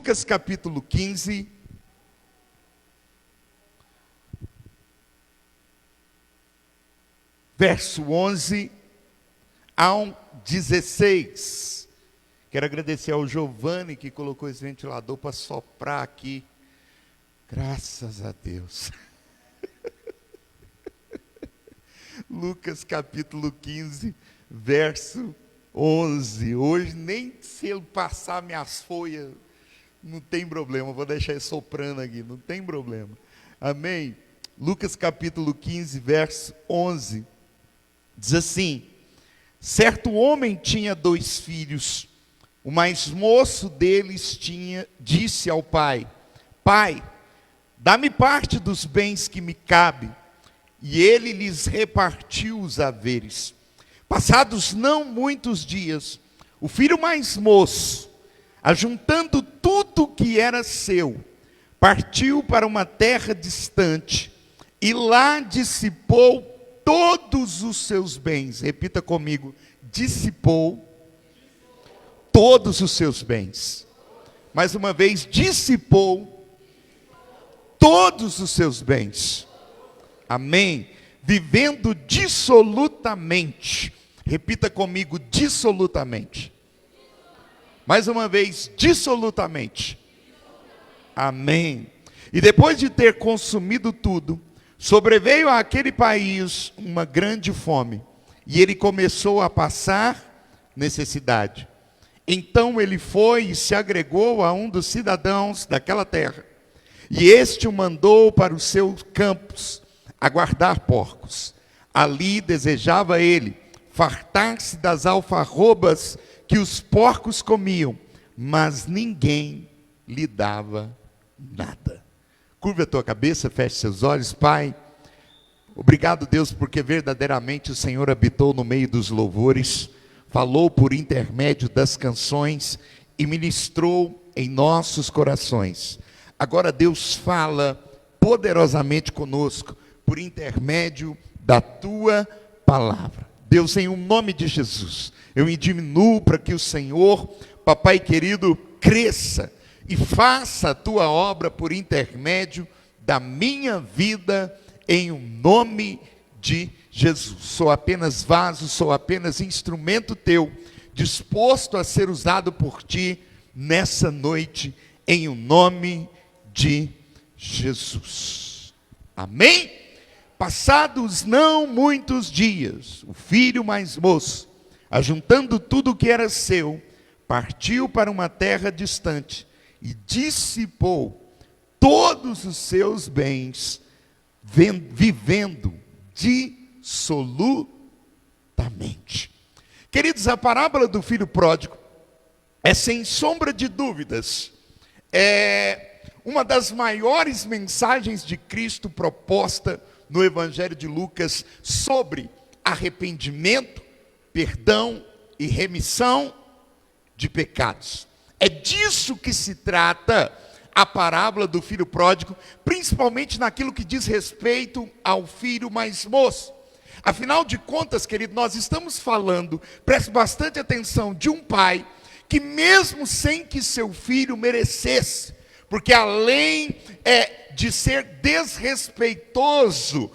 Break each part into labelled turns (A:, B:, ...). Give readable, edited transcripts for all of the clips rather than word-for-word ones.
A: Lucas capítulo 15, verso 11 ao 16. Quero agradecer ao Giovanni que colocou esse ventilador para soprar aqui. Graças a Deus. Lucas capítulo 15, verso 11. Hoje, nem se ele passar minhas folhas, não tem problema. Vou deixar ele soprando aqui, não tem problema. Amém? Lucas capítulo 15, verso 11. Diz assim: certo homem tinha 2 filhos. O mais moço deles disse ao pai: Pai, dá-me parte dos bens que me cabe. E ele lhes repartiu os haveres. Passados não muitos dias, o filho mais moço, ajuntando tudo que era seu, partiu para uma terra distante e lá dissipou todos os seus bens. Repita comigo: dissipou todos os seus bens. Mais uma vez: dissipou todos os seus bens. Amém? Vivendo dissolutamente. Repita comigo: dissolutamente. Mais uma vez: dissolutamente. Amém. E depois de ter consumido tudo, sobreveio àquele país uma grande fome, e ele começou a passar necessidade. Então ele foi e se agregou a um dos cidadãos daquela terra, e este o mandou para os seus campos a guardar porcos. Ali desejava ele fartar-se das alfarrobas que os porcos comiam, mas ninguém lhe dava nada. Curva a tua cabeça, feche seus olhos. Pai, obrigado, Deus, porque verdadeiramente o Senhor habitou no meio dos louvores, falou por intermédio das canções e ministrou em nossos corações. Agora Deus fala poderosamente conosco por intermédio da tua palavra. Deus, em nome de Jesus, eu me diminuo para que o Senhor, papai querido, cresça e faça a tua obra por intermédio da minha vida, em nome de Jesus. Sou apenas vaso, sou apenas instrumento teu, disposto a ser usado por ti nessa noite, em nome de Jesus. Amém? Passados não muitos dias, o filho mais moço, ajuntando tudo o que era seu, partiu para uma terra distante e dissipou todos os seus bens, vivendo dissolutamente. Queridos, a parábola do filho pródigo é, sem sombra de dúvidas, uma das maiores mensagens de Cristo proposta no Evangelho de Lucas sobre arrependimento, perdão e remissão de pecados. É disso que se trata a parábola do filho pródigo, principalmente naquilo que diz respeito ao filho mais moço. Afinal de contas, querido, nós estamos falando, preste bastante atenção, de um pai que mesmo sem que seu filho merecesse, porque além de ser desrespeitoso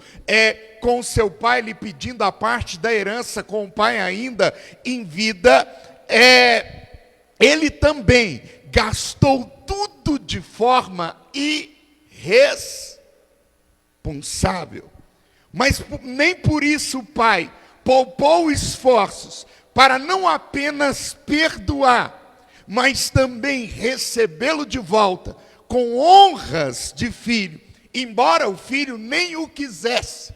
A: com seu pai, lhe pedindo a parte da herança com o pai ainda em vida, ele também gastou tudo de forma irresponsável. Mas nem por isso o pai poupou esforços para não apenas perdoar, mas também recebê-lo de volta com honras de filho, embora o filho nem o quisesse.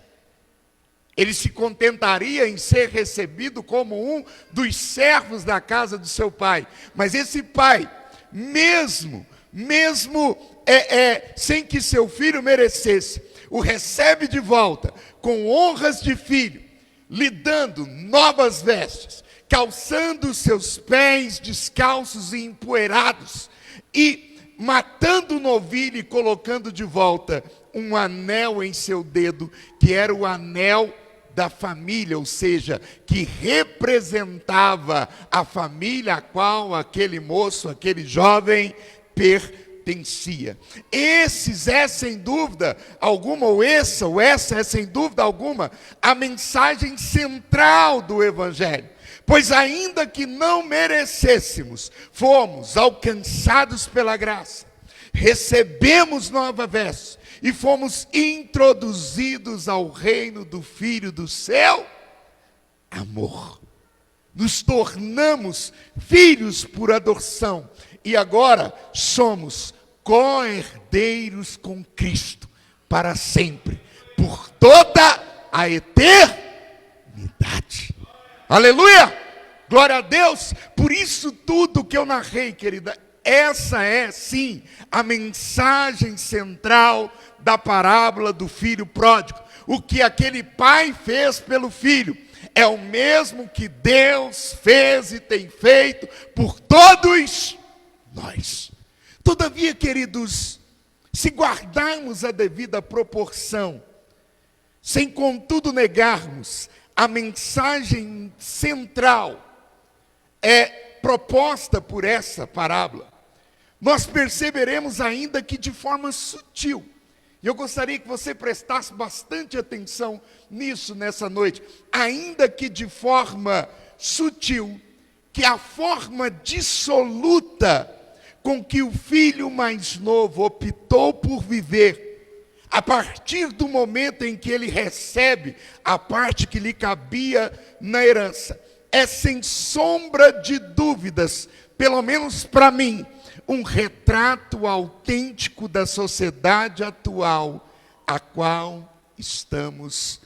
A: Ele se contentaria em ser recebido como um dos servos da casa do seu pai. Mas esse pai, mesmo sem que seu filho merecesse, o recebe de volta com honras de filho, lhe dando novas vestes, calçando seus pés descalços e empoeirados, e matando o novilho e colocando de volta um anel em seu dedo, que era o anel da família, ou seja, que representava a família a qual aquele moço, aquele jovem pertencia. Esses é sem dúvida alguma, ou essa é sem dúvida alguma, a mensagem central do Evangelho. Pois ainda que não merecêssemos, fomos alcançados pela graça, recebemos nova veste e fomos introduzidos ao reino do Filho do seu amor. Nos tornamos filhos por adoção e agora somos co-herdeiros com Cristo para sempre, por toda a eternidade. Aleluia! Glória a Deus! Por isso tudo que eu narrei, querida, essa é sim a mensagem central da parábola do filho pródigo. O que aquele pai fez pelo filho é o mesmo que Deus fez e tem feito por todos nós. Todavia, queridos, se guardarmos a devida proporção, sem contudo negarmos a mensagem central proposta por essa parábola, nós perceberemos ainda que de forma sutil, e eu gostaria que você prestasse bastante atenção nisso nessa noite, ainda que de forma sutil, que a forma dissoluta com que o filho mais novo optou por viver, a partir do momento em que ele recebe a parte que lhe cabia na herança, é sem sombra de dúvidas, pelo menos para mim, um retrato autêntico da sociedade atual a qual estamos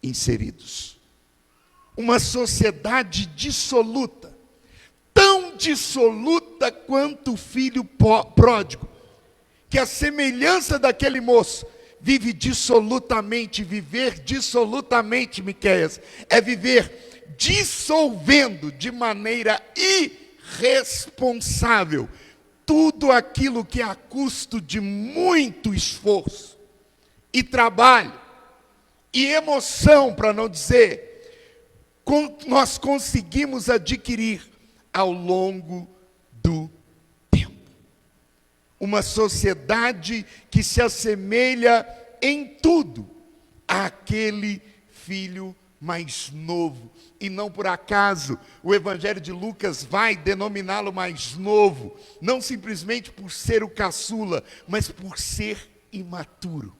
A: inseridos. Uma sociedade dissoluta, tão dissoluta quanto o filho pródigo, que a semelhança daquele moço, vive dissolutamente. Viver dissolutamente, Miqueias, é viver dissolvendo de maneira irresponsável tudo aquilo que a custo de muito esforço e trabalho e emoção, para não dizer, nós conseguimos adquirir ao longo do tempo. Uma sociedade que se assemelha em tudo àquele filho mais novo. E não por acaso o Evangelho de Lucas vai denominá-lo mais novo, não simplesmente por ser o caçula, mas por ser imaturo.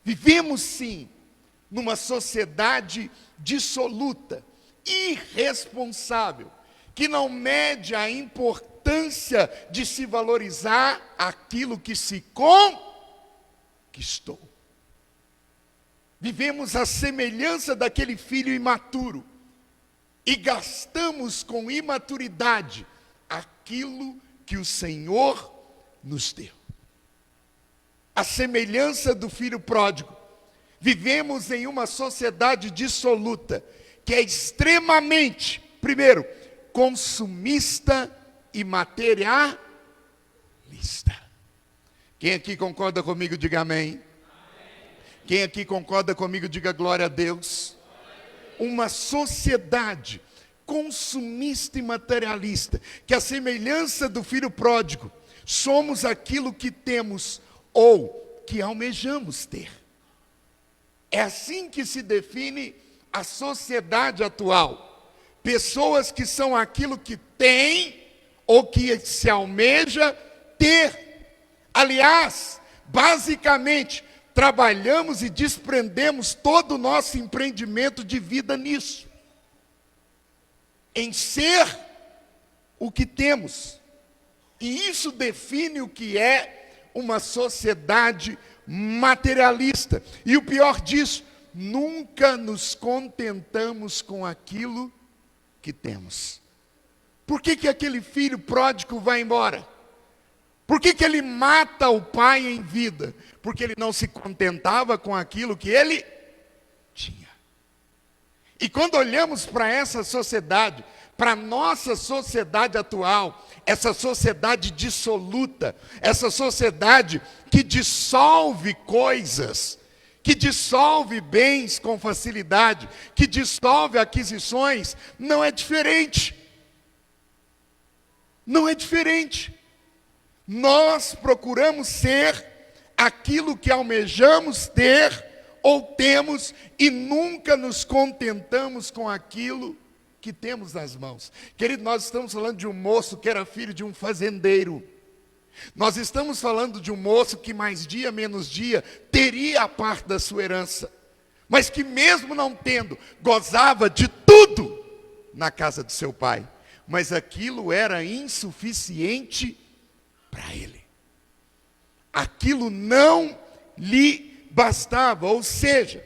A: Vivemos sim numa sociedade dissoluta, irresponsável, que não mede a importância de se valorizar aquilo que se conquistou. Vivemos a semelhança daquele filho imaturo e gastamos com imaturidade aquilo que o Senhor nos deu. A semelhança do filho pródigo, vivemos em uma sociedade dissoluta, que é extremamente, primeiro, consumista e materialista. Quem aqui concorda comigo, diga amém. Quem aqui concorda comigo, diga glória a Deus. Uma sociedade consumista e materialista, que a semelhança do filho pródigo, somos aquilo que temos ou que almejamos ter. É assim que se define a sociedade atual. Pessoas que são aquilo que têm ou que se almeja ter. Aliás, basicamente, trabalhamos e desprendemos todo o nosso empreendimento de vida nisso. Em ser o que temos. E isso define o que é uma sociedade materialista. E o pior disso, nunca nos contentamos com aquilo que temos. Por que aquele filho pródigo vai embora? Por que ele mata o pai em vida? Porque ele não se contentava com aquilo que ele tinha. E quando olhamos para essa sociedade, para a nossa sociedade atual, essa sociedade dissoluta, essa sociedade que dissolve coisas, que dissolve bens com facilidade, que dissolve aquisições, não é diferente. Não é diferente. Nós procuramos ser aquilo que almejamos ter ou temos e nunca nos contentamos com aquilo que temos nas mãos. Querido, nós estamos falando de um moço que era filho de um fazendeiro. Nós estamos falando de um moço que mais dia menos dia teria a parte da sua herança, mas que mesmo não tendo, gozava de tudo na casa do seu pai. Mas aquilo era insuficiente para ele. Aquilo não lhe bastava, ou seja,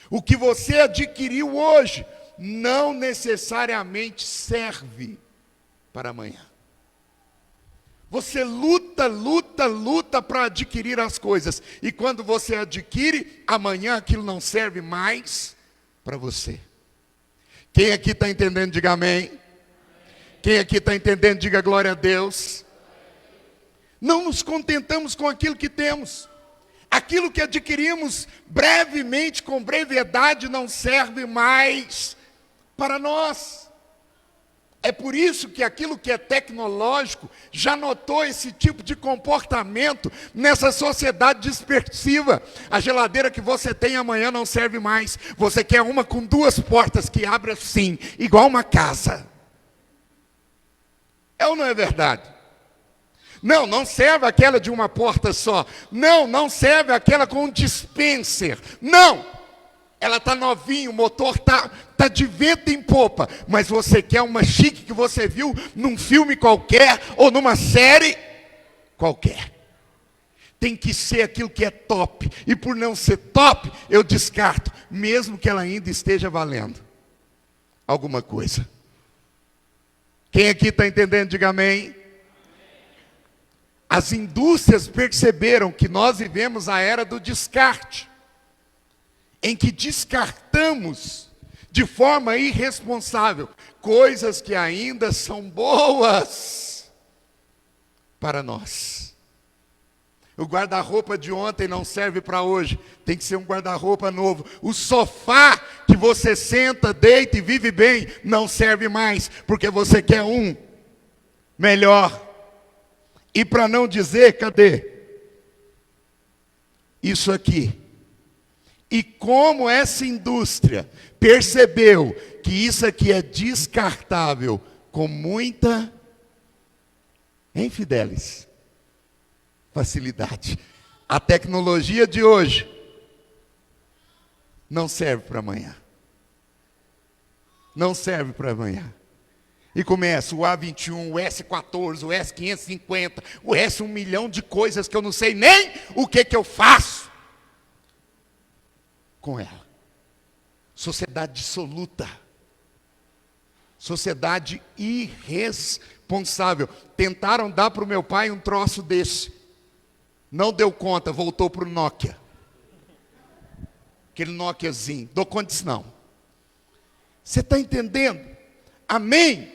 A: o que você adquiriu hoje não necessariamente serve para amanhã. Você luta para adquirir as coisas, e quando você adquire, amanhã aquilo não serve mais para você. Quem aqui está entendendo, diga amém. Quem aqui está entendendo, diga glória a Deus. Não nos contentamos com aquilo que temos. Aquilo que adquirimos brevemente, com brevidade, não serve mais para nós. É por isso que aquilo que é tecnológico já notou esse tipo de comportamento nessa sociedade dispersiva. A geladeira que você tem amanhã não serve mais. Você quer uma com 2 portas que abre assim, igual uma casa. É ou não é verdade? Não, não serve aquela de uma porta só. Não, não serve aquela com um dispenser. Não! Ela está novinha, o motor está de vento em popa. Mas você quer uma chique que você viu num filme qualquer ou numa série qualquer. Tem que ser aquilo que é top. E por não ser top, eu descarto, mesmo que ela ainda esteja valendo alguma coisa. Quem aqui está entendendo, diga amém. As indústrias perceberam que nós vivemos a era do descarte, em que descartamos de forma irresponsável coisas que ainda são boas para nós. O guarda-roupa de ontem não serve para hoje, tem que ser um guarda-roupa novo. O sofá que você senta, deita e vive bem, não serve mais, porque você quer um melhor. E para não dizer, cadê? Isso aqui. E como essa indústria percebeu que isso aqui é descartável com muita, hein, Fidelis? Facilidade. A tecnologia de hoje não serve para amanhã. Não serve para amanhã. E começa o A21, o S14, o S550, o S 1 milhão de coisas que eu não sei nem o que eu faço com ela. Sociedade dissoluta. Sociedade irresponsável. Tentaram dar para o meu pai um troço desse. Não deu conta, voltou para o Nokia. Aquele Nokiazinho. Dou conta disso não. Você está entendendo? Amém?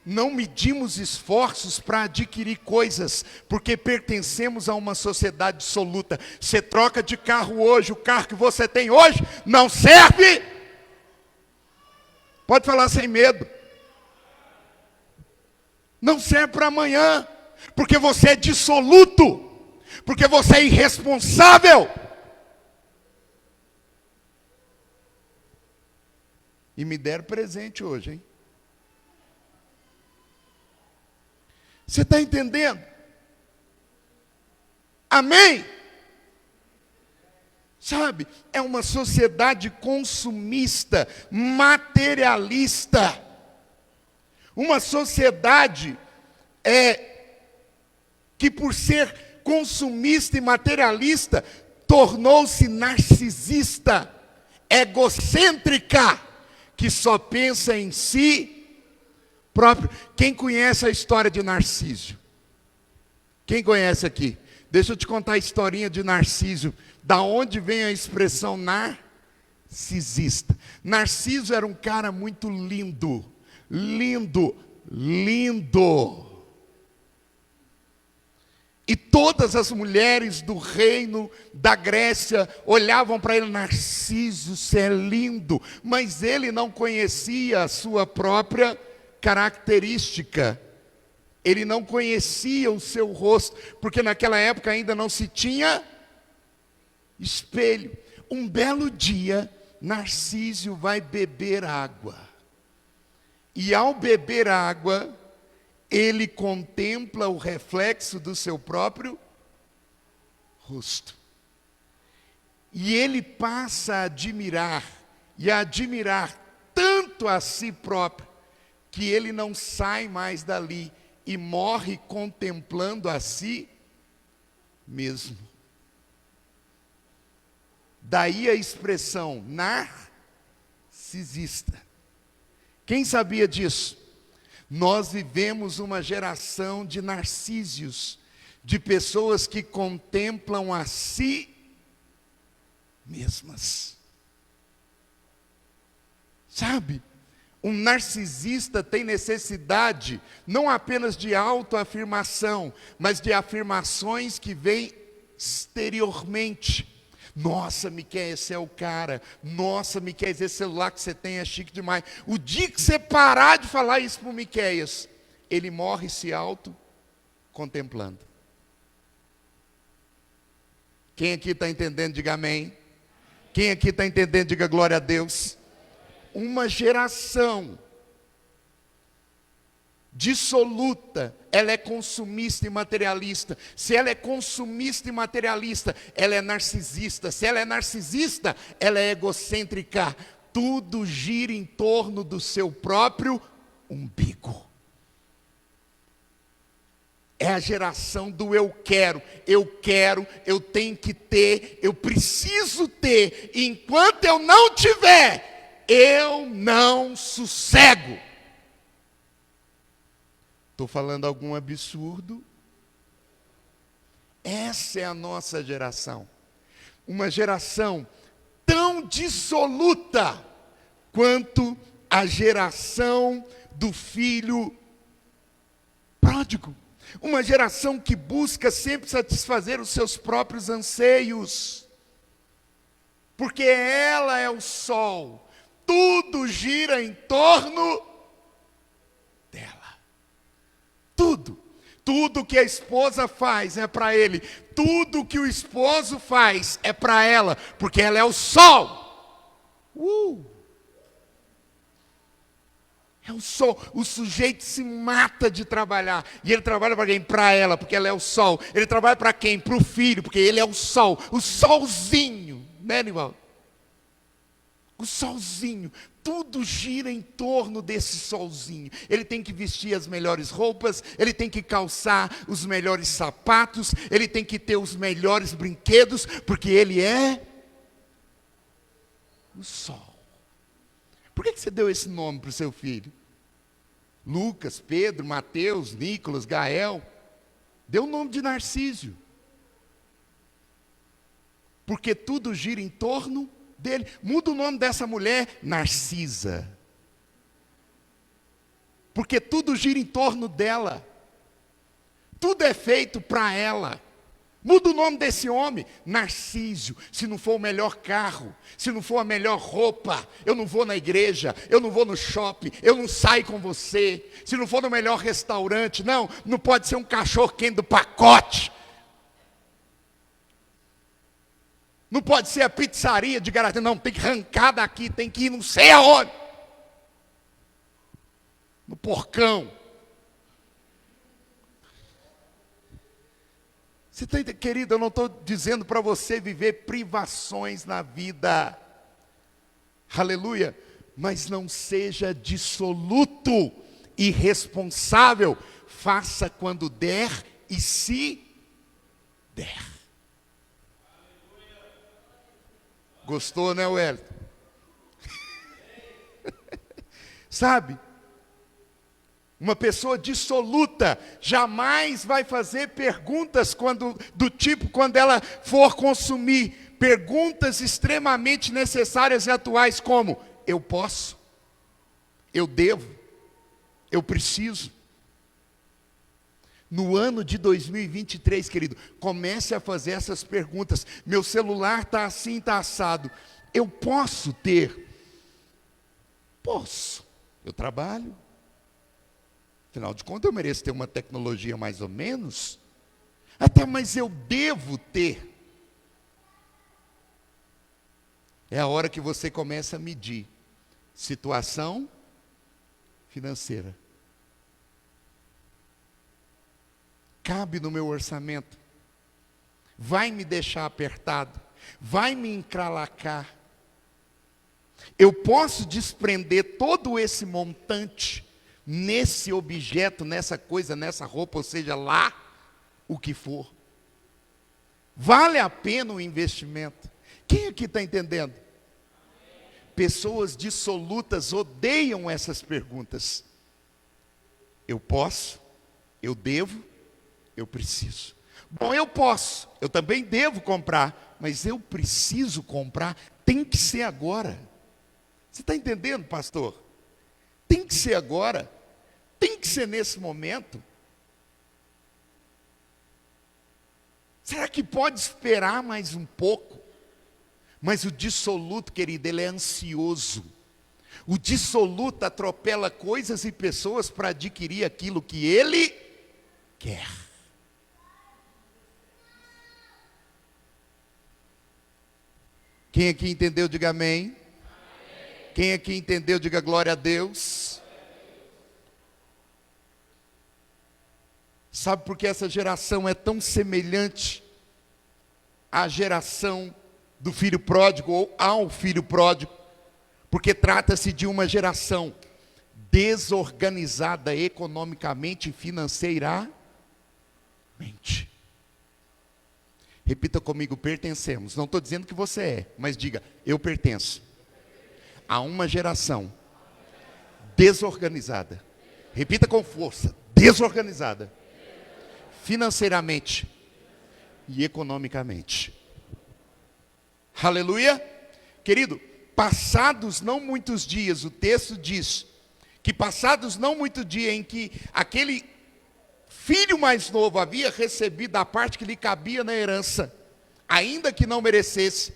A: Não medimos esforços para adquirir coisas, porque pertencemos a uma sociedade dissoluta. Você troca de carro hoje, o carro que você tem hoje não serve. Pode falar sem medo. Não serve para amanhã, porque você é dissoluto, porque você é irresponsável. E me deram presente hoje, hein? Você está entendendo? Amém? Sabe, é uma sociedade consumista, materialista. Uma sociedade que por ser consumista e materialista, tornou-se narcisista, egocêntrica, que só pensa em si próprio. Quem conhece a história de Narciso? Quem conhece aqui? Deixa eu te contar a historinha de Narciso. Da onde vem a expressão narcisista? Narciso era um cara muito lindo. Lindo. E todas as mulheres do reino da Grécia olhavam para ele: Narciso, você é lindo. Mas ele não conhecia a sua própria característica. Ele não conhecia o seu rosto, porque naquela época ainda não se tinha espelho. Um belo dia, Narciso vai beber água. E ao beber água, ele contempla o reflexo do seu próprio rosto. E ele passa a admirar, e a admirar tanto a si próprio, que ele não sai mais dali e morre contemplando a si mesmo. Daí a expressão narcisista. Quem sabia disso? Nós vivemos uma geração de narcísios, de pessoas que contemplam a si mesmas. Sabe? Um narcisista tem necessidade não apenas de autoafirmação, mas de afirmações que vêm exteriormente. Nossa, Miqueias, esse é o cara. Nossa, Miqueias, esse celular que você tem é chique demais. O dia que você parar de falar isso para o Miqueias, ele morre se auto-contemplando. Quem aqui está entendendo, diga amém. Quem aqui está entendendo, diga glória a Deus. Uma geração dissoluta, ela é consumista e materialista. Se ela é consumista e materialista, ela é narcisista. Se ela é narcisista, ela é egocêntrica. Tudo gira em torno do seu próprio umbigo. É a geração do eu quero, eu tenho que ter, eu preciso ter. E enquanto eu não tiver, eu não sossego. Estou falando algum absurdo? Essa é a nossa geração. Uma geração tão dissoluta quanto a geração do filho pródigo. Uma geração que busca sempre satisfazer os seus próprios anseios. Porque ela é o sol. Tudo gira em torno dela. Tudo que a esposa faz é para ele. Tudo que o esposo faz é para ela. Porque ela é o sol. É o sol. O sujeito se mata de trabalhar. E ele trabalha para quem? Para ela, porque ela é o sol. Ele trabalha para quem? Para o filho, porque ele é o sol. O solzinho, né, irmão? O solzinho. Tudo gira em torno desse solzinho. Ele tem que vestir as melhores roupas, ele tem que calçar os melhores sapatos, ele tem que ter os melhores brinquedos, porque ele é o sol. Por que você deu esse nome para o seu filho? Lucas, Pedro, Mateus, Nicolas, Gael. Deu o nome de Narciso. Porque tudo gira em torno dele. Muda o nome dessa mulher, Narcisa. Porque tudo gira em torno dela. Tudo é feito para ela. Muda o nome desse homem, Narciso. Se não for o melhor carro, se não for a melhor roupa, eu não vou na igreja, eu não vou no shopping, eu não saio com você. Se não for no melhor restaurante, não pode ser um cachorro quente do pacote. Não pode ser a pizzaria de Garanhuns, não, tem que arrancar daqui, tem que ir não sei aonde. No porcão. Você está entendendo, querido, eu não estou dizendo para você viver privações na vida. Aleluia. Mas não seja dissoluto, irresponsável. Faça quando der e se der. Gostou, né, Wellington? Sabe? Uma pessoa dissoluta jamais vai fazer perguntas quando ela for consumir. Perguntas extremamente necessárias e atuais como: eu posso? Eu devo? Eu preciso? No ano de 2023, querido, comece a fazer essas perguntas. Meu celular está assim, está assado. Eu posso ter? Posso. Eu trabalho. Afinal de contas, eu mereço ter uma tecnologia mais ou menos. Até, mas eu devo ter. É a hora que você começa a medir situação financeira. Cabe no meu orçamento? Vai me deixar apertado? Vai me encralacar? Eu posso desprender todo esse montante nesse objeto, nessa coisa, nessa roupa, ou seja, lá, o que for? Vale a pena o investimento? Quem aqui está entendendo? Pessoas dissolutas odeiam essas perguntas. Eu posso? Eu devo? Eu preciso. Bom, eu posso, eu também devo comprar, mas eu preciso comprar, tem que ser agora. Você está entendendo, pastor? Tem que ser agora, tem que ser nesse momento. Será que pode esperar mais um pouco? Mas o dissoluto, querido, ele é ansioso. O dissoluto atropela coisas e pessoas para adquirir aquilo que ele quer. Quem aqui entendeu, diga amém. Quem aqui entendeu, diga glória a Deus. Sabe por que essa geração é tão semelhante à geração do filho pródigo ou ao filho pródigo? Porque trata-se de uma geração desorganizada economicamente e financeiramente. Repita comigo, pertencemos. Não estou dizendo que você é, mas diga, eu pertenço a uma geração desorganizada. Repita com força, desorganizada. Financeiramente e economicamente. Aleluia. Querido, passados não muitos dias, o texto diz que passados não muitos dias em que aquele filho mais novo havia recebido a parte que lhe cabia na herança, ainda que não merecesse,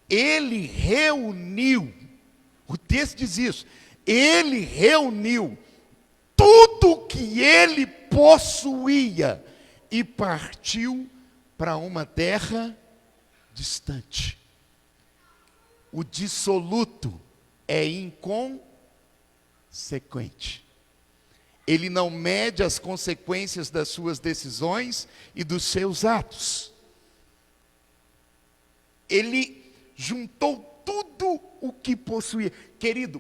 A: ele reuniu, o texto diz isso, ele reuniu tudo que ele possuía e partiu para uma terra distante. O dissoluto é inconsequente. Ele não mede as consequências das suas decisões e dos seus atos. Ele juntou tudo o que possuía. Querido,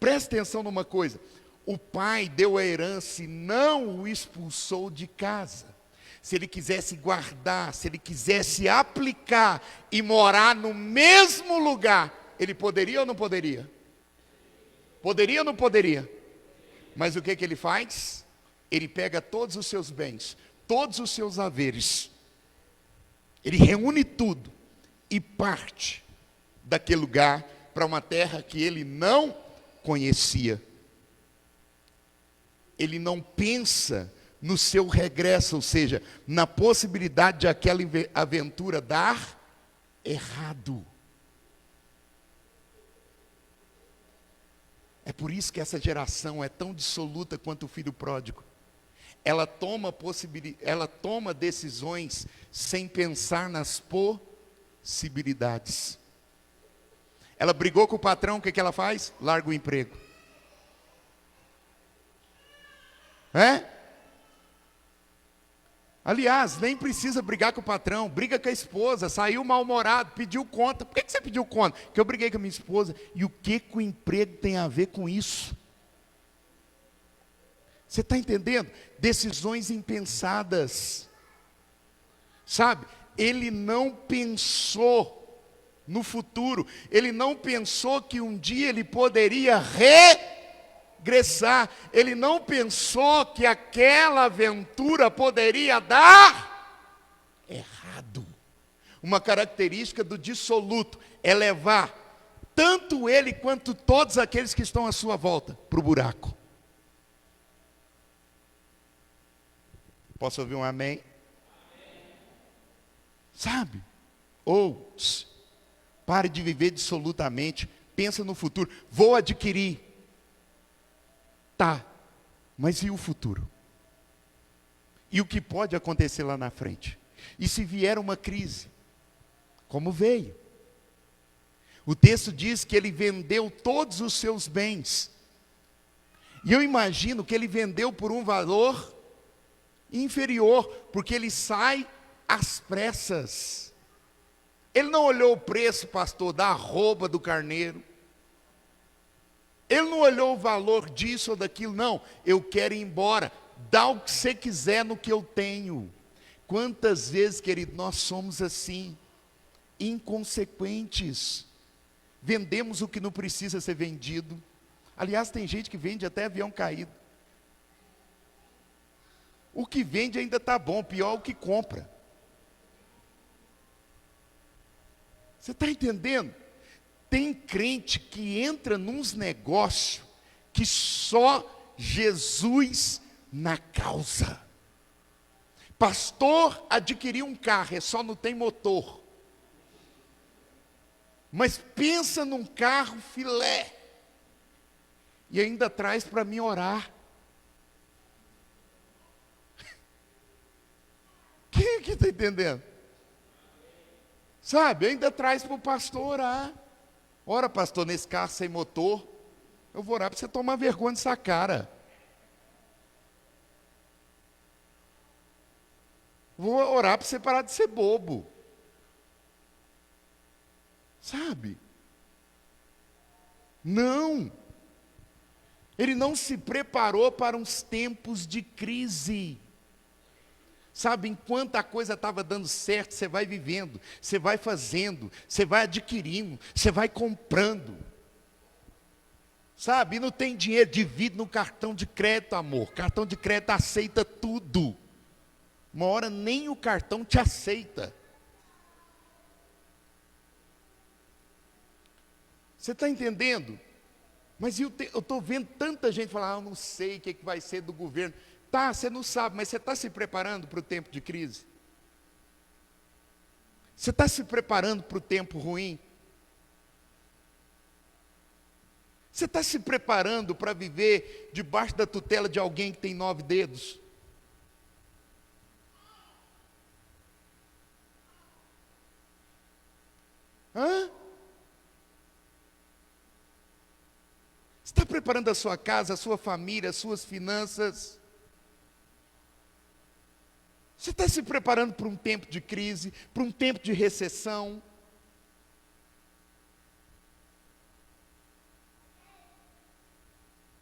A: presta atenção numa coisa. O pai deu a herança e não o expulsou de casa. Se ele quisesse guardar, se ele quisesse aplicar e morar no mesmo lugar, ele poderia ou não poderia? Poderia ou não poderia? Mas o que ele faz? Ele pega todos os seus bens, todos os seus haveres, ele reúne tudo e parte daquele lugar para uma terra que ele não conhecia. Ele não pensa no seu regresso, ou seja, na possibilidade de aquela aventura dar errado. É por isso que essa geração é tão dissoluta quanto o filho pródigo. Ela toma decisões sem pensar nas possibilidades. Ela brigou com o patrão, o que ela faz? Larga o emprego. Aliás, nem precisa brigar com o patrão, briga com a esposa, saiu mal-humorado, pediu conta. Por que você pediu conta? Porque eu briguei com a minha esposa. E o que o emprego tem a ver com isso? Você está entendendo? Decisões impensadas. Sabe? Ele não pensou no futuro. Ele não pensou que um dia ele poderia regressar. Ele não pensou que aquela aventura poderia dar errado. Uma característica do dissoluto é levar tanto ele quanto todos aqueles que estão à sua volta para o buraco. Posso ouvir um amém? Sabe? Ou pare de viver dissolutamente. Pensa no futuro. Vou adquirir. Tá. Mas e o futuro? E o que pode acontecer lá na frente? E se vier uma crise? Como veio? O texto diz que ele vendeu todos os seus bens. E eu imagino que ele vendeu por um valor inferior, porque ele sai às pressas. Ele não olhou o preço, pastor, da arroba do carneiro. Ele não olhou o valor disso ou daquilo, não. Eu quero ir embora. Dá o que você quiser no que eu tenho. Quantas vezes, querido, nós somos assim, inconsequentes. Vendemos o que não precisa ser vendido. Aliás, tem gente que vende até avião caído. O que vende ainda está bom, pior é o que compra. Você está entendendo? Tem crente que entra nos negócios que só Jesus na causa. Pastor adquiriu um carro, só não tem motor. Mas pensa num carro filé. E ainda traz para mim orar. Quem aqui está entendendo? Sabe, ainda traz para o pastor orar. Ora, pastor, nesse carro sem motor, eu vou orar para você tomar vergonha dessa cara. Vou orar para você parar de ser bobo. Sabe? Não. Ele não se preparou para uns tempos de crise. Sabe, enquanto a coisa estava dando certo, você vai vivendo, você vai fazendo, você vai adquirindo, você vai comprando. Sabe, e não tem dinheiro, divide no cartão de crédito, amor. Cartão de crédito aceita tudo. Uma hora nem o cartão te aceita. Você está entendendo? Mas eu estou vendo tanta gente falar, eu não sei o que vai ser do governo. Tá, você não sabe, mas você está se preparando para o tempo de crise? Você está se preparando para o tempo ruim? Você está se preparando para viver debaixo da tutela de alguém que tem 9 dedos? Hã? Você está preparando a sua casa, a sua família, as suas finanças? Você está se preparando para um tempo de crise, para um tempo de recessão?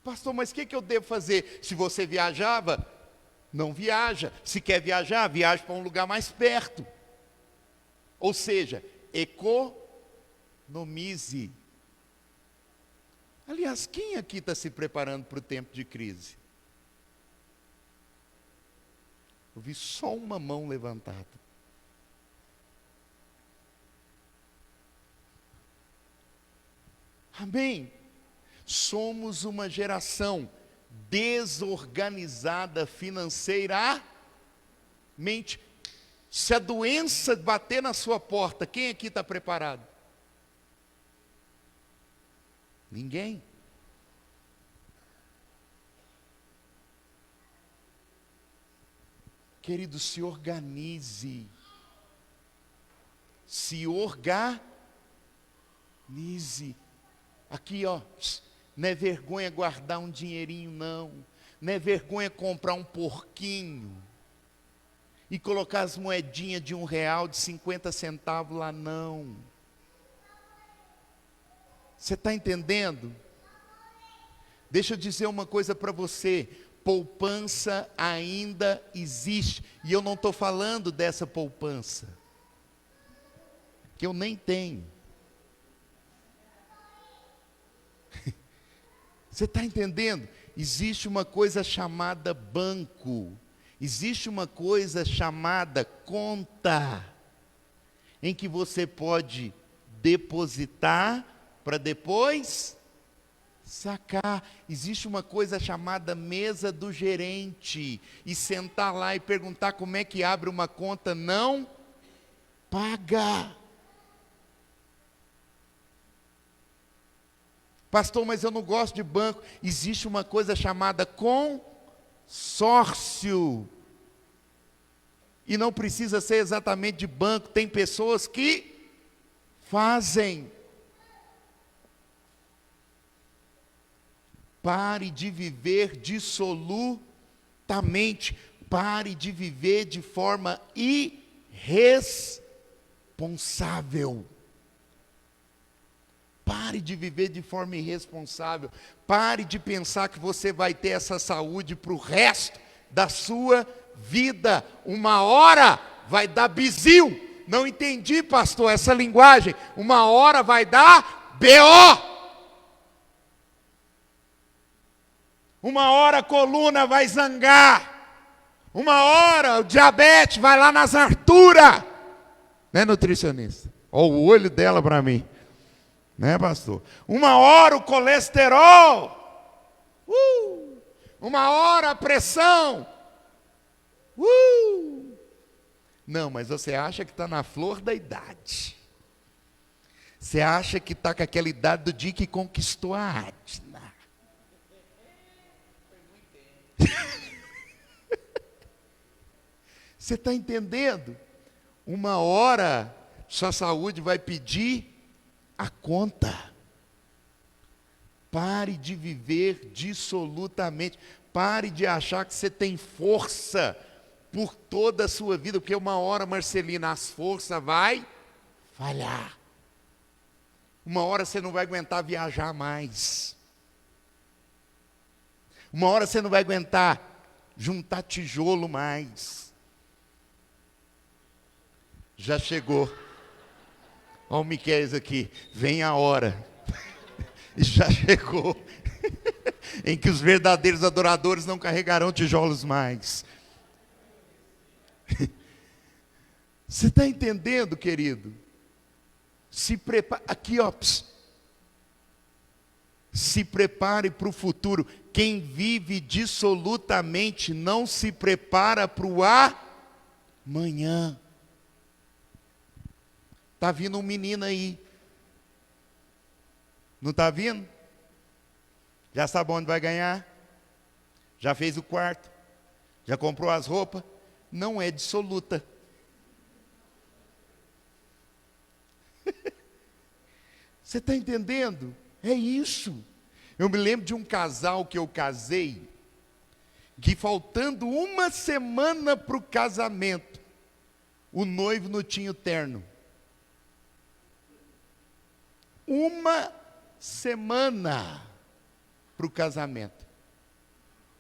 A: Pastor, mas o que eu devo fazer? Se você viajava, não viaja. Se quer viajar, viaja para um lugar mais perto. Ou seja, economize. Aliás, quem aqui está se preparando para o tempo de crise? Eu vi só uma mão levantada. Amém? Somos uma geração desorganizada financeiramente. Se a doença bater na sua porta, quem aqui está preparado? Ninguém. Querido, se organize. Se organize. Aqui, ó, não é vergonha guardar um dinheirinho, não. Não é vergonha comprar um porquinho e colocar as moedinhas de R$1, de 50 centavos lá, não. Você está entendendo? Deixa eu dizer uma coisa para você. Poupança ainda existe. E eu não estou falando dessa poupança, que eu nem tenho. Você está entendendo? Existe uma coisa chamada banco. Existe uma coisa chamada conta, em que você pode depositar para depois sacar. Existe uma coisa chamada mesa do gerente, e sentar lá e perguntar como é que abre uma conta não paga. Pastor, mas eu não gosto de banco. Existe uma coisa chamada concorrência. sócio. E não precisa ser exatamente de banco, tem pessoas que fazem. Pare de viver dissolutamente, pare de viver de forma irresponsável. Pare de viver de forma irresponsável. Pare de pensar que você vai ter essa saúde para o resto da sua vida. Uma hora vai dar bizil. Não entendi, pastor, essa linguagem. Uma hora vai dar BO. Uma hora a coluna vai zangar. Uma hora o diabetes vai lá nas alturas. Né, nutricionista? Olha o olho dela para mim. Né, pastor? Uma hora o colesterol. Uma hora a pressão. Não, mas você acha que está na flor da idade. Você acha que está com aquela idade do dia que conquistou a Adna. Você está entendendo? Uma hora sua saúde vai pedir a conta. Pare de viver dissolutamente. Pare de achar que você tem força por toda a sua vida, porque uma hora, Marcelina, as forças vai falhar. Uma hora você não vai aguentar viajar mais. Uma hora você não vai aguentar juntar tijolo mais. Já chegou. Olha o Miqueias aqui. Vem a hora. Já chegou. Em que os verdadeiros adoradores não carregarão tijolos mais. Você está entendendo, querido? Se prepare. Aqui, ó. Se prepare para o futuro. Quem vive dissolutamente não se prepara para o amanhã. Está vindo um menino aí. Não está vindo? Já sabe onde vai ganhar? Já fez o quarto? Já comprou as roupas? Não é dissoluta. Você está entendendo? É isso. Eu me lembro de um casal que eu casei, que faltando uma semana para o casamento, o noivo não tinha o terno. Uma semana para o casamento.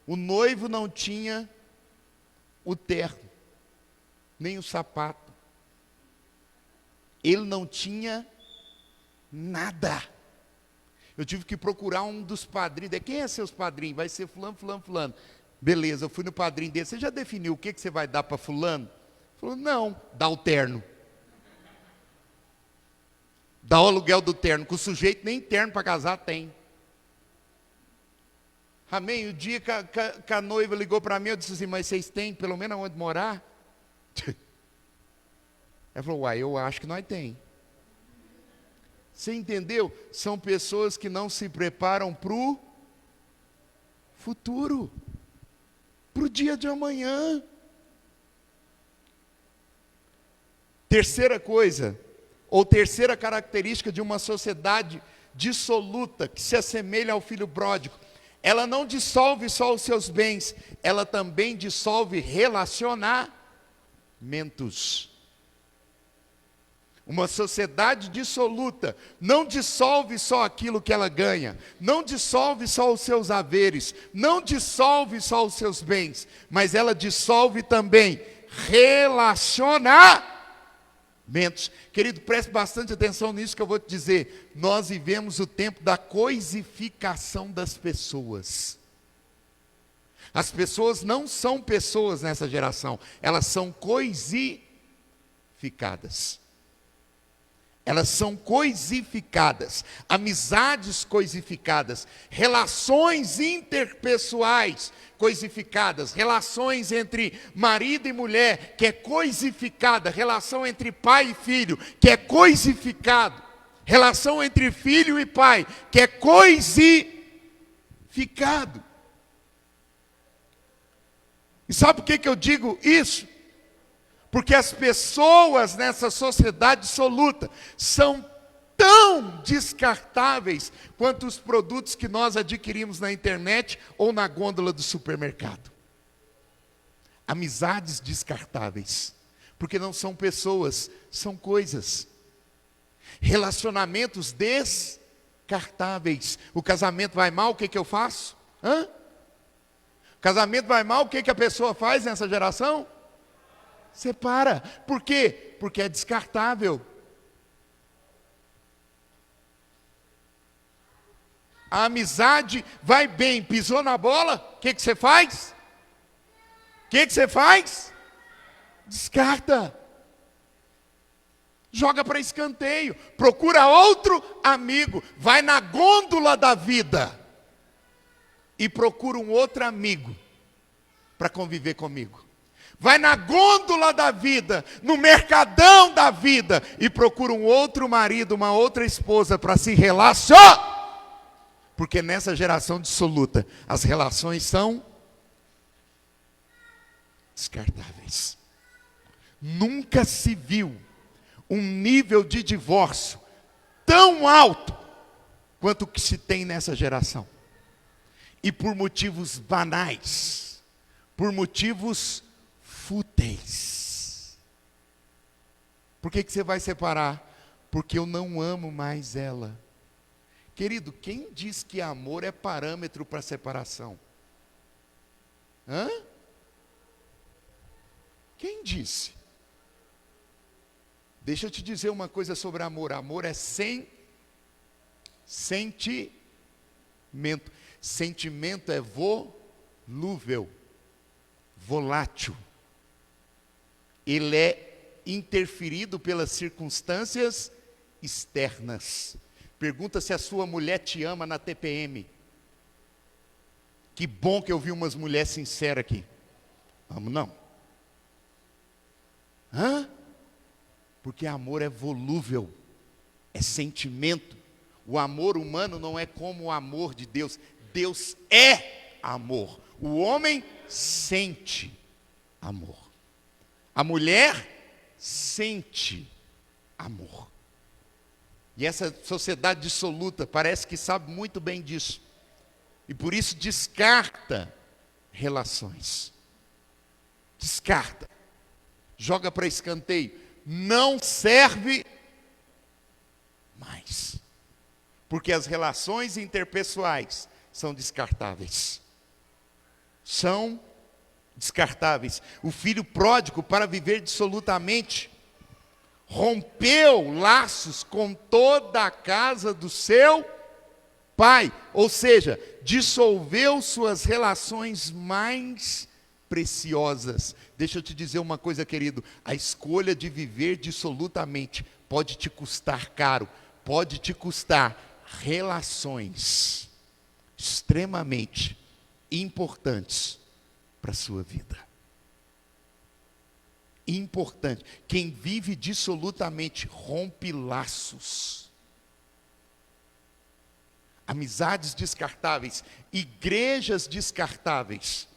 A: O noivo não tinha o terno, nem o sapato. Ele não tinha nada. Eu tive que procurar um dos padrinhos. Quem é seus padrinhos? Vai ser fulano, fulano, fulano. Beleza, eu fui no padrinho dele. Você já definiu o que você vai dar para fulano? Ele falou, não, dá o terno. Dá o aluguel do terno, que o sujeito nem terno para casar tem. Amém? O dia que a noiva ligou para mim, eu disse assim, mas vocês têm pelo menos onde morar? Ela falou, uai, eu acho que nós tem. Você entendeu? São pessoas que não se preparam para o futuro, para o dia de amanhã. Terceira coisa, ou terceira característica de uma sociedade dissoluta, que se assemelha ao filho pródigo, ela não dissolve só os seus bens, ela também dissolve relacionamentos. Uma sociedade dissoluta não dissolve só aquilo que ela ganha, não dissolve só os seus haveres, não dissolve só os seus bens, mas ela dissolve também relacionamentos. Querido, preste bastante atenção nisso que eu vou te dizer. Nós vivemos o tempo da coisificação das pessoas. As pessoas não são pessoas nessa geração, elas são coisificadas. Elas são coisificadas, amizades coisificadas, relações interpessoais coisificadas, relações entre marido e mulher, que é coisificada, relação entre pai e filho, que é coisificado, relação entre filho e pai, que é coisificado. E sabe por que eu digo isso? Porque as pessoas nessa sociedade dissoluta são tão descartáveis quanto os produtos que nós adquirimos na internet ou na gôndola do supermercado. Amizades descartáveis, porque não são pessoas, são coisas. Relacionamentos descartáveis. O casamento vai mal, o que eu faço? O casamento vai mal, o que a pessoa faz nessa geração? Separa. Por quê? Porque é descartável. A amizade vai bem, pisou na bola, o que você faz? O que você faz? Descarta. Joga para escanteio. Procura outro amigo. Vai na gôndola da vida. E procura um outro amigo para conviver comigo. Vai na gôndola da vida, no mercadão da vida, e procura um outro marido, uma outra esposa para se relacionar. Porque nessa geração dissoluta, as relações são descartáveis. Nunca se viu um nível de divórcio tão alto quanto o que se tem nessa geração. E por motivos banais, por motivos fúteis. Por que você vai separar? Porque eu não amo mais ela. Querido, quem diz que amor é parâmetro para separação? Quem disse? Deixa eu te dizer uma coisa sobre amor. Amor é sentimento. Sentimento é volúvel, volátil. Ele é interferido pelas circunstâncias externas. Pergunta se a sua mulher te ama na TPM. Que bom que eu vi umas mulheres sinceras aqui. Amo não. Porque amor é volúvel, é sentimento. O amor humano não é como o amor de Deus. Deus é amor. O homem sente amor. A mulher sente amor. E essa sociedade dissoluta parece que sabe muito bem disso. E por isso descarta relações. Descarta. Joga para escanteio. Não serve mais. Porque as relações interpessoais são descartáveis. São descartáveis. O filho pródigo, para viver dissolutamente, rompeu laços com toda a casa do seu pai. Ou seja, dissolveu suas relações mais preciosas. Deixa eu te dizer uma coisa, querido. A escolha de viver dissolutamente pode te custar caro. Pode te custar relações extremamente importantes para a sua vida. Importante. Quem vive dissolutamente rompe laços. Amizades descartáveis, igrejas descartáveis.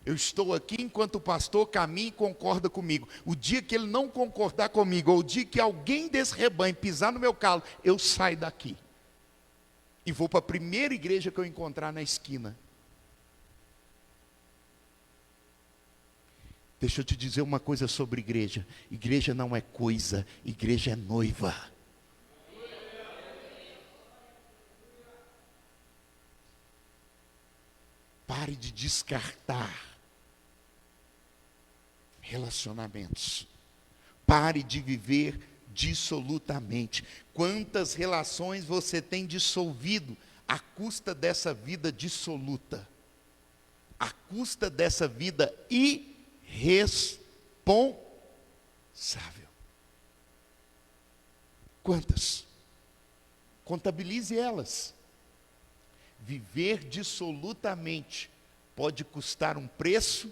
A: Eu estou aqui enquanto o pastor caminha e concorda comigo. O dia que ele não concordar comigo, ou o dia que alguém desse rebanho pisar no meu calo, eu saio daqui. E vou para a primeira igreja que eu encontrar na esquina. Deixa eu te dizer uma coisa sobre igreja. Igreja não é coisa, igreja é noiva. Pare de descartar relacionamentos. Pare de viver dissolutamente. Quantas relações você tem dissolvido à custa dessa vida dissoluta? À custa dessa vida irresponsável. Quantas? Contabilize elas. Viver dissolutamente pode custar um preço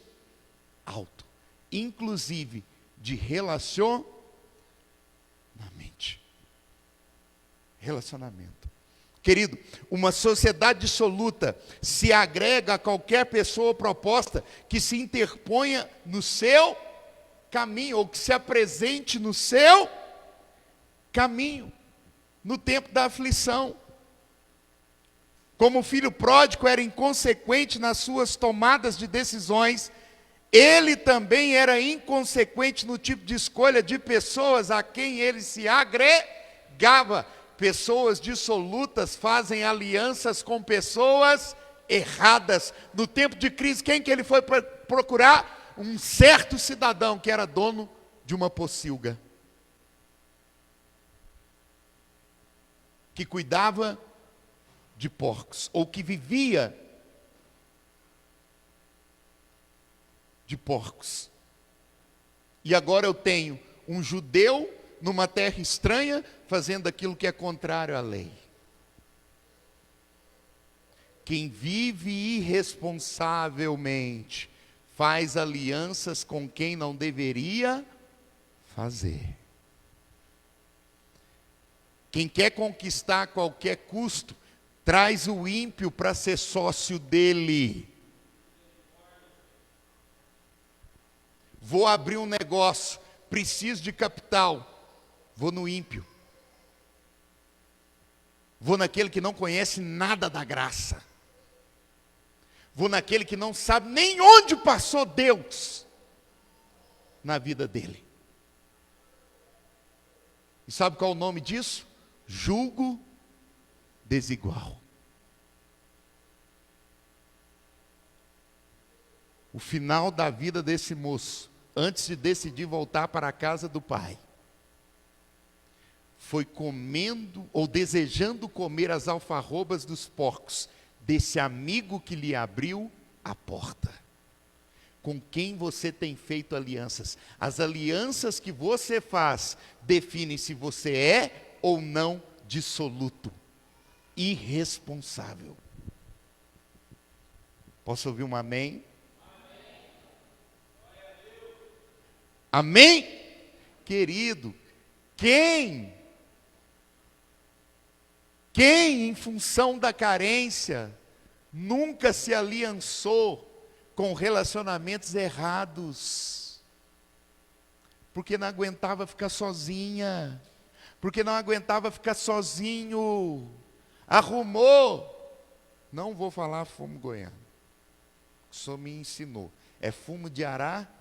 A: alto, inclusive de relacionamento. Querido, uma sociedade dissoluta se agrega a qualquer pessoa ou proposta que se interponha no seu caminho, ou que se apresente no seu caminho, no tempo da aflição. Como o filho pródigo era inconsequente nas suas tomadas de decisões, ele também era inconsequente no tipo de escolha de pessoas a quem ele se agregava. Pessoas dissolutas fazem alianças com pessoas erradas. No tempo de crise, quem que ele foi procurar? Um certo cidadão que era dono de uma pocilga, que cuidava de porcos, ou que vivia de porcos. E agora eu tenho um judeu numa terra estranha, fazendo aquilo que é contrário à lei. Quem vive irresponsavelmente faz alianças com quem não deveria fazer. Quem quer conquistar a qualquer custo, traz o ímpio para ser sócio dele. Vou abrir um negócio, preciso de capital. Vou no ímpio. Vou naquele que não conhece nada da graça. Vou naquele que não sabe nem onde passou Deus na vida dele. E sabe qual é o nome disso? Julgo desigual. O final da vida desse moço, antes de decidir voltar para a casa do pai, foi comendo ou desejando comer as alfarrobas dos porcos desse amigo que lhe abriu a porta. Com quem você tem feito alianças? As alianças que você faz definem se você é ou não dissoluto, irresponsável. Posso ouvir um amém? Amém? Querido, quem em função da carência nunca se aliançou com relacionamentos errados? Porque não aguentava ficar sozinha, porque não aguentava ficar sozinho, arrumou, não vou falar fumo goiano, só me ensinou, é fumo de arapiraca,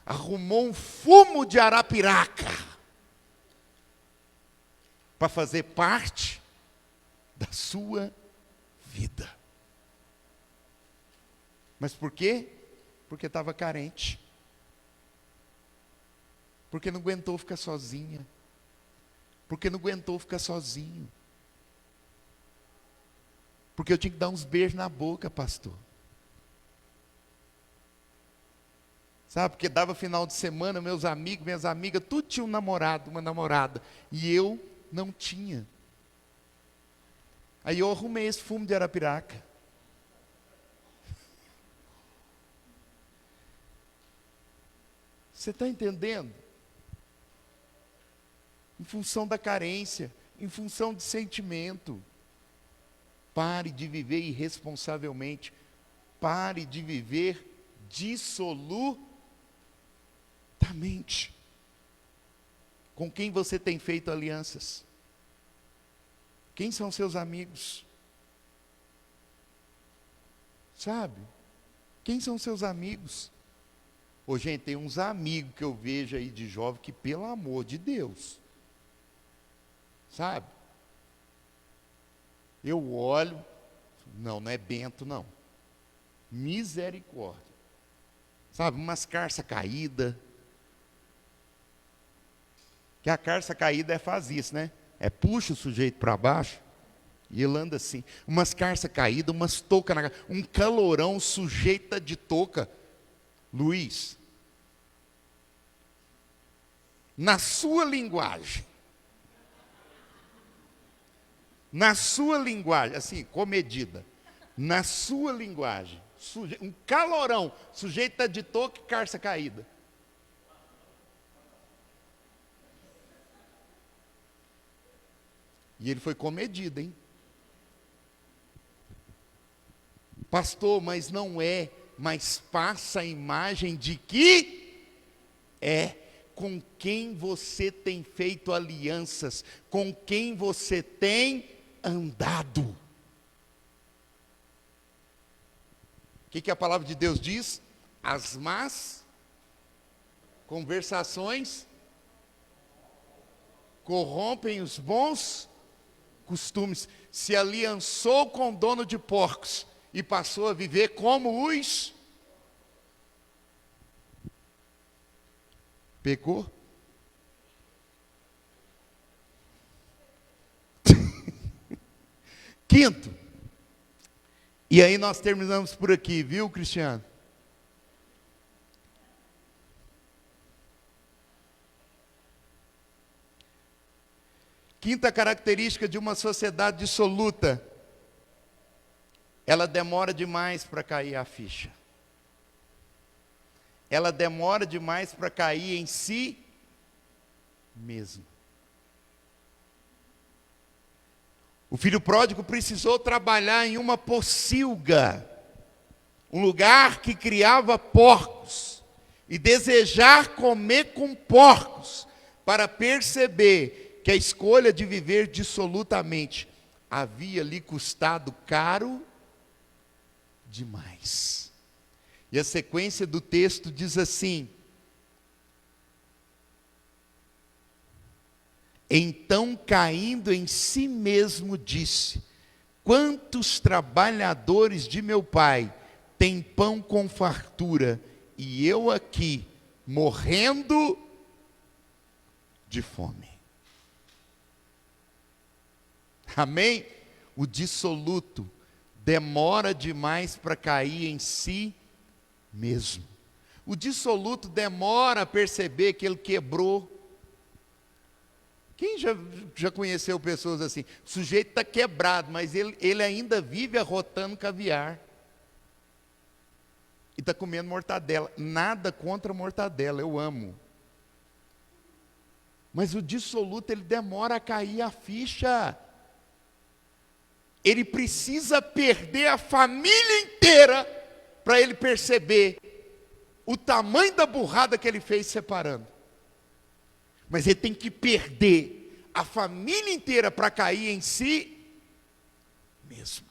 A: arrumou um fumo de arapiraca, para fazer parte da sua vida. Mas por quê? Porque estava carente. Porque não aguentou ficar sozinha. Porque não aguentou ficar sozinho. Porque eu tinha que dar uns beijos na boca, pastor. Sabe, porque dava final de semana, meus amigos, minhas amigas, tudo tinha um namorado, uma namorada. E eu não tinha. Aí eu arrumei esse fumo de arapiraca. Você está entendendo? Em função da carência, em função de sentimento. Pare de viver irresponsavelmente. Pare de viver dissolutamente. Com quem você tem feito alianças? Quem são seus amigos? Sabe? Quem são seus amigos? Ô, gente, tem uns amigos que eu vejo aí de jovem que, pelo amor de Deus, sabe? Eu olho, não é bento não. Misericórdia. Sabe, umas carças caídas. Que a carça caída faz isso, né? Puxa o sujeito para baixo e ele anda assim. Umas carças caídas, umas toucas na cara. Um calorão sujeita de touca. Luiz, na sua linguagem, assim, comedida, na sua linguagem, um calorão sujeita de touca e carça caída. E ele foi comedido, hein? Pastor, mas não é, mas passa a imagem de que é. Com quem você tem feito alianças, com quem você tem andado. O que a palavra de Deus diz? As más conversações corrompem os bons costumes. Se aliançou com o dono de porcos e passou a viver como os... Pegou? Quinto. E aí nós terminamos por aqui, viu, Cristiano? Quinta característica de uma sociedade dissoluta: ela demora demais para cair a ficha. Ela demora demais para cair em si mesma. O filho pródigo precisou trabalhar em uma pocilga, um lugar que criava porcos, e desejar comer com porcos, para perceber que a escolha de viver dissolutamente havia lhe custado caro demais. E a sequência do texto diz assim: então, caindo em si mesmo, disse: quantos trabalhadores de meu pai têm pão com fartura, e eu aqui morrendo de fome. Amém? O dissoluto demora demais para cair em si mesmo. O dissoluto demora a perceber que ele quebrou. Quem já conheceu pessoas assim? O sujeito está quebrado, mas ele ainda vive arrotando caviar. E está comendo mortadela. Nada contra mortadela, eu amo. Mas o dissoluto, ele demora a cair a ficha. Ele precisa perder a família inteira para ele perceber o tamanho da burrada que ele fez separando. Mas ele tem que perder a família inteira para cair em si mesmo.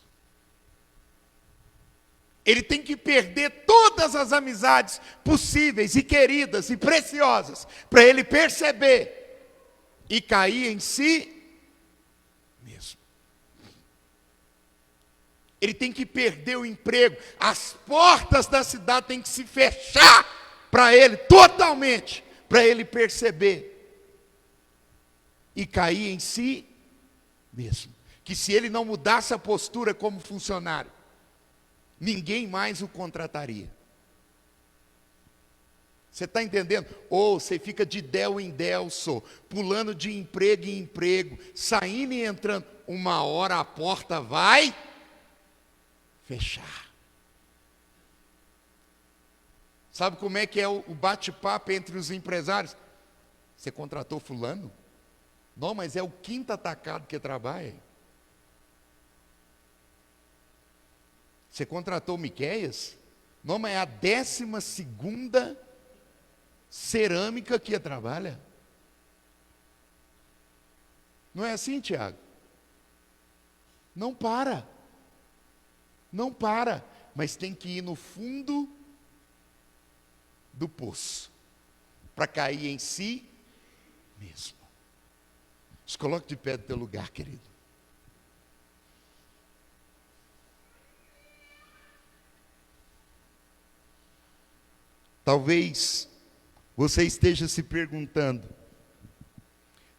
A: Ele tem que perder todas as amizades possíveis e queridas e preciosas para ele perceber e cair em si mesmo. Ele tem que perder o emprego, as portas da cidade têm que se fechar para ele totalmente, para ele perceber e cair em si mesmo. Que se ele não mudasse a postura como funcionário, ninguém mais o contrataria. Você está entendendo? Ou você fica de del em del, pulando de emprego em emprego, saindo e entrando. Uma hora a porta vai fechar. Sabe como é que é o bate-papo entre os empresários? Você contratou fulano? Não, mas é o quinto atacado que trabalha. Você contratou Miqueias? Não, mas é a 12ª cerâmica que trabalha. Não é assim, Tiago? Não para. Não para, mas tem que ir no fundo do poço, para cair em si mesmo. Se coloque de pé do teu lugar, querido. Talvez você esteja se perguntando: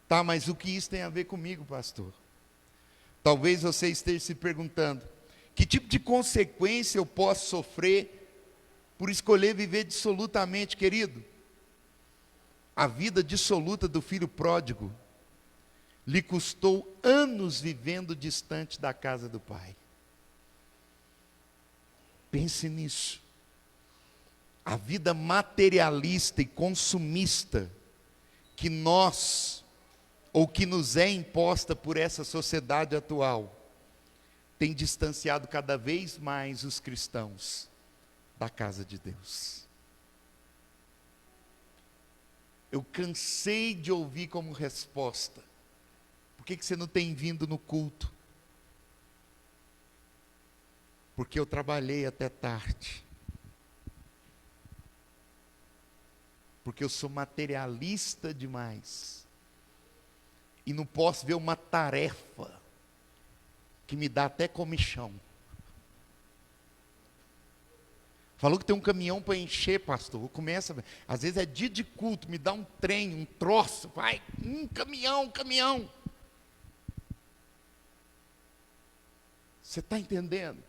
A: tá, mas o que isso tem a ver comigo, pastor? Talvez você esteja se perguntando: que tipo de consequência eu posso sofrer por escolher viver dissolutamente, querido? A vida dissoluta do filho pródigo lhe custou anos vivendo distante da casa do pai. Pense nisso. A vida materialista e consumista que nós ou que nos é imposta por essa sociedade atual, tem distanciado cada vez mais os cristãos da casa de Deus. Eu cansei de ouvir como resposta: por que você não tem vindo no culto? Porque eu trabalhei até tarde. Porque eu sou materialista demais. E não posso ver uma tarefa que me dá até comichão. Falou que tem um caminhão para encher, pastor. Começa, às vezes é dia de culto, me dá um trem, um troço, vai, um caminhão. Você está entendendo?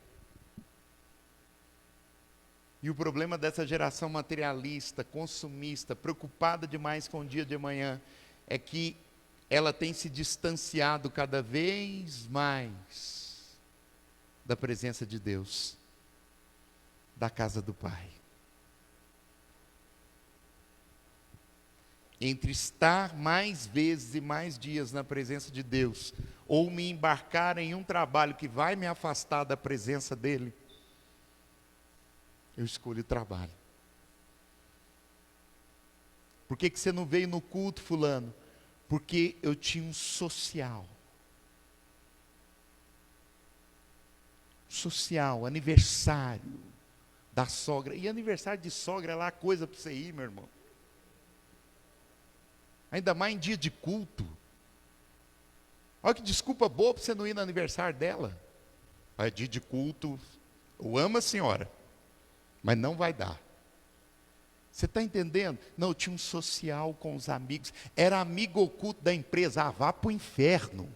A: E o problema dessa geração materialista, consumista, preocupada demais com o dia de amanhã, é que ela tem se distanciado cada vez mais da presença de Deus, da casa do Pai. Entre estar mais vezes e mais dias na presença de Deus, ou me embarcar em um trabalho que vai me afastar da presença dEle, eu escolho o trabalho. Por que você não veio no culto, fulano? Porque eu tinha um social. Social, aniversário da sogra. E aniversário de sogra é lá coisa para você ir, meu irmão. Ainda mais em dia de culto. Olha que desculpa boa para você não ir no aniversário dela. É dia de culto, eu amo a senhora, mas não vai dar. Você está entendendo? Não, eu tinha um social com os amigos. Era amigo oculto da empresa. Ah, vá para o inferno.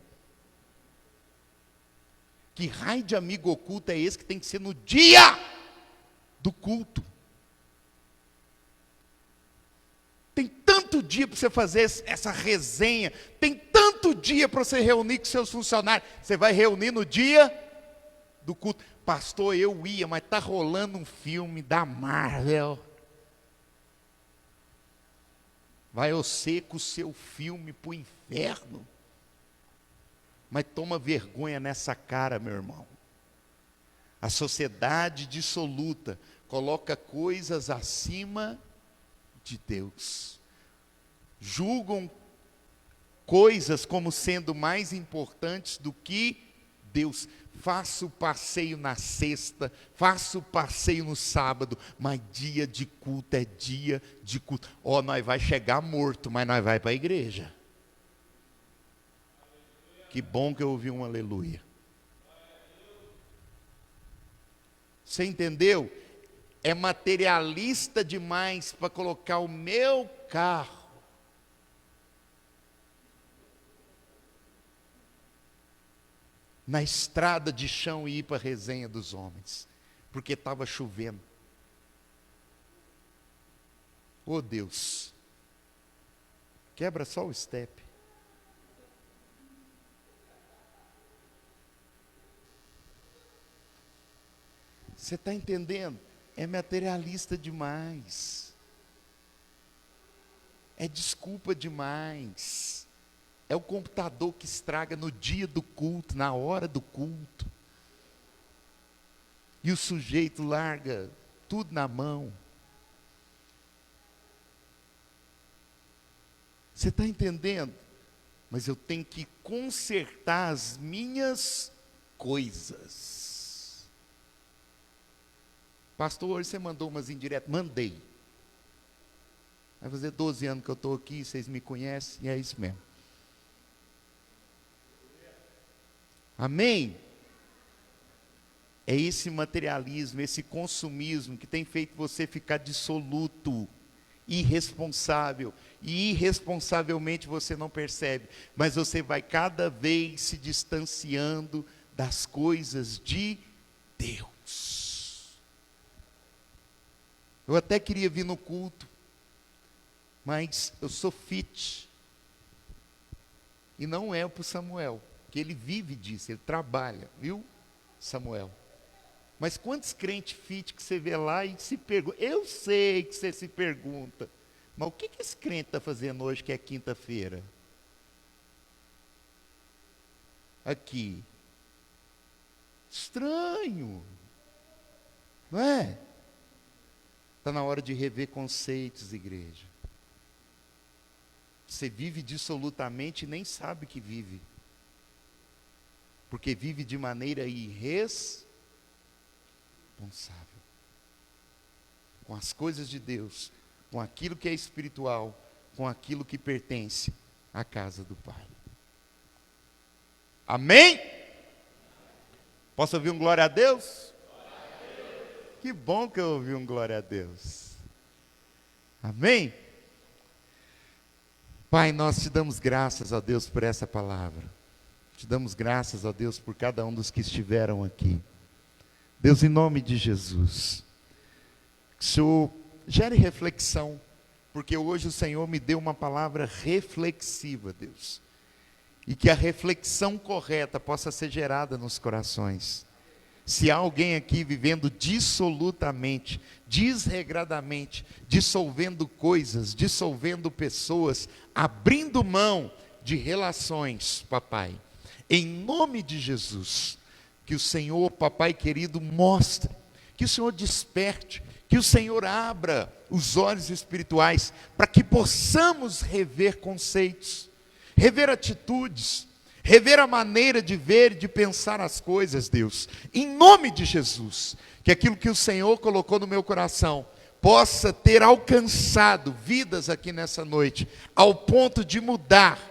A: Que raio de amigo oculto é esse que tem que ser no dia do culto? Tem tanto dia para você fazer essa resenha. Tem tanto dia para você reunir com seus funcionários. Você vai reunir no dia do culto. Pastor, eu ia, mas está rolando um filme da Marvel. Vai você com o seu filme para o inferno. Mas toma vergonha nessa cara, meu irmão. A sociedade dissoluta coloca coisas acima de Deus. Julgam coisas como sendo mais importantes do que Deus. Faça o passeio na sexta, faça o passeio no sábado, mas dia de culto é dia de culto. Ó, nós vai chegar morto, mas nós vai para a igreja. Que bom que eu ouvi um aleluia. Você entendeu? É materialista demais para colocar o meu carro na estrada de chão e ir para a resenha dos homens, porque estava chovendo. Oh Deus, quebra só o step. Você está entendendo? É materialista demais. É desculpa demais. É o computador que estraga no dia do culto, na hora do culto. E o sujeito larga tudo na mão. Você está entendendo? Mas eu tenho que consertar as minhas coisas. Pastor, hoje você mandou umas indiretas. Mandei. Vai fazer 12 anos que eu estou aqui, vocês me conhecem, e é isso mesmo. Amém? É esse materialismo, esse consumismo que tem feito você ficar dissoluto, irresponsável, e irresponsavelmente você não percebe, mas você vai cada vez se distanciando das coisas de Deus. Eu até queria vir no culto, mas eu sou fit, e não é para o Samuel, que ele vive disso, ele trabalha, viu, Samuel? Mas quantos crentes fit que você vê lá e se pergunta, eu sei que você se pergunta, mas o que esse crente está fazendo hoje que é quinta-feira? aqui. Estranho, não é? Está na hora de rever conceitos, igreja. Você vive dissolutamente e nem sabe que vive. Porque vive de maneira irresponsável. Com as coisas de Deus, com aquilo que é espiritual, com aquilo que pertence à casa do Pai. Amém? Posso ouvir um glória a Deus? Glória a Deus. Que bom que eu ouvi um glória a Deus. Amém? Pai, nós te damos graças a Deus por essa palavra. Te damos graças a Deus por cada um dos que estiveram aqui. Deus, em nome de Jesus, que o Senhor gere reflexão, porque hoje o Senhor me deu uma palavra reflexiva, Deus. E que a reflexão correta possa ser gerada nos corações. Se há alguém aqui vivendo dissolutamente, desregradamente, dissolvendo coisas, dissolvendo pessoas, abrindo mão de relações, papai, em nome de Jesus, que o Senhor, papai querido, mostre, que o Senhor desperte, que o Senhor abra os olhos espirituais, para que possamos rever conceitos, rever atitudes, rever a maneira de ver e de pensar as coisas, Deus, em nome de Jesus, que aquilo que o Senhor colocou no meu coração, possa ter alcançado vidas aqui nessa noite, ao ponto de mudar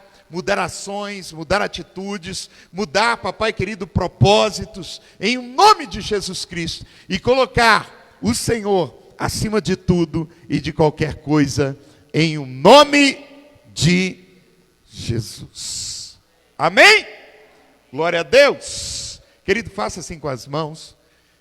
A: ações, mudar atitudes, mudar, papai querido, propósitos, em nome de Jesus Cristo, e colocar o Senhor acima de tudo e de qualquer coisa, em o nome de Jesus. Amém? Glória a Deus. Querido, faça assim com as mãos.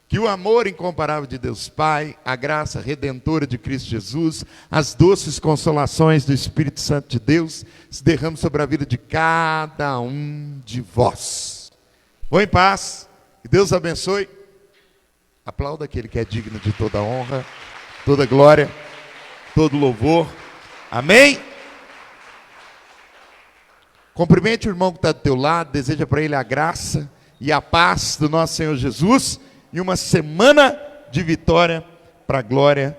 A: Que o amor incomparável de Deus Pai, a graça redentora de Cristo Jesus, as doces consolações do Espírito Santo de Deus, se derramem sobre a vida de cada um de vós. Vão em paz. Que Deus abençoe. Aplauda aquele que é digno de toda honra, toda glória, todo louvor. Amém? Cumprimente o irmão que está do teu lado, deseja para ele a graça e a paz do nosso Senhor Jesus, e uma semana de vitória para a glória